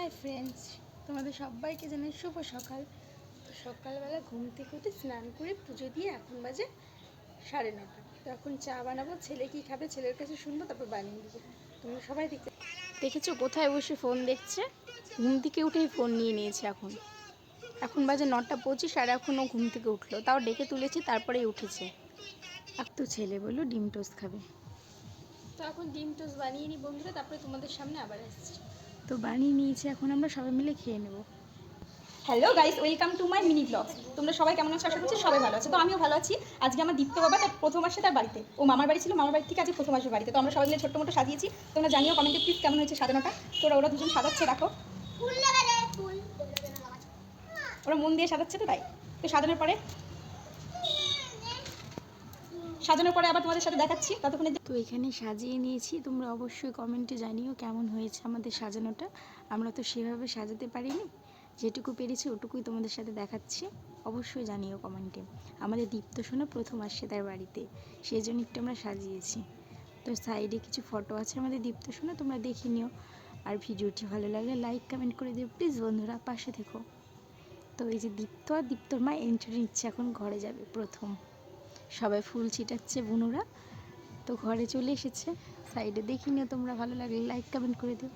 Hi friends, তোমাদের সবাইকে জানাই শুভ সকাল। তো সকালবেলা ঘুম থেকে উঠে স্নান করে পুজো দিয়ে এখন বাজে 9:30। তো এখন চা বানাবো, ছেলে কি খাবে ছেলের কাছে শুনবো, তারপর বানিয়ে দেবো। তোমরা সবাই দেখেছো কোথায় বসে ফোন দেখছে, ঘুম থেকে উঠেই ফোন নিয়ে নিয়েছে। এখন বাজে 9:25 আর এখনও ঘুম থেকে উঠলো, তাও ডেকে তুলেছি তারপরেই উঠেছে। আর তো ছেলে বললো ডিম টোস্ট খাবে, তো এখন ডিম টোস্ট বানিয়ে নিই বন্ধুরা, তারপরে তোমাদের সামনে আবার আসছি। তো বানিয়ে নিয়েছি, এখন আমরা সবাই মিলে খেয়ে নেব। Hello guys, welcome to my mini blogs. তোমরা সবাই কেমন আছো? আশা করছি সবাই ভালো আছে। তো আমিও ভালো আছি। আজকে আমার দীপ্ত বাবা তার প্রথম আসে তার বাড়িতে। ও মামার বাড়ি ছিল, মামার বাড়ি থেকে আজকে প্রথম আসবে বাড়িতে। তো আমরা সবাই মিলে ছোট্ট মোটো সাজিয়েছি। তোমরা জানিও কমেন্টে প্লিজ কেমন হয়েছে সাজানোটা। তো ওরা দুজন সাজাচ্ছে, দেখো ওরা মন দিয়ে সাজাচ্ছে, তো তাই। তো সাজানোর পরে আবার তোমাদের সাথে দেখাচ্ছি। ততক্ষণে তো এখানে সাজিয়ে নিয়েছি, তোমরা অবশ্যই কমেন্টে জানিও কেমন হয়েছে আমাদের সাজানোটা। আমরা তো সেভাবে সাজাতে পারিনি, যেটুকু পেরেছি ওটুকুই তোমাদের সাথে দেখাচ্ছি। অবশ্যই জানিও কমেন্টে। আমাদের দীপ্ত সোনা প্রথম আসছে তার বাড়িতে, সেই জন্য একটু আমরা সাজিয়েছি। তো সাইডে কিছু ফটো আছে আমাদের দীপ্ত সোনা, তোমরা দেখে নিও। আর ভিডিওটি ভালো লাগলে লাইক কমেন্ট করে দিও প্লিজ বন্ধুরা, পাশে থেকো। তো এই যে দীপ্ত আর দীপ্তর মা এন্ট্রি নিচ্ছে, এখন ঘরে যাবে প্রথম। সবাই ফুল ছিটাচ্ছে বুনুরা। তো ঘরে চলে এসেছে, সাইডে দেখে নিও তোমরা, ভালো লাগলে লাইক কমেন্ট করে দিও।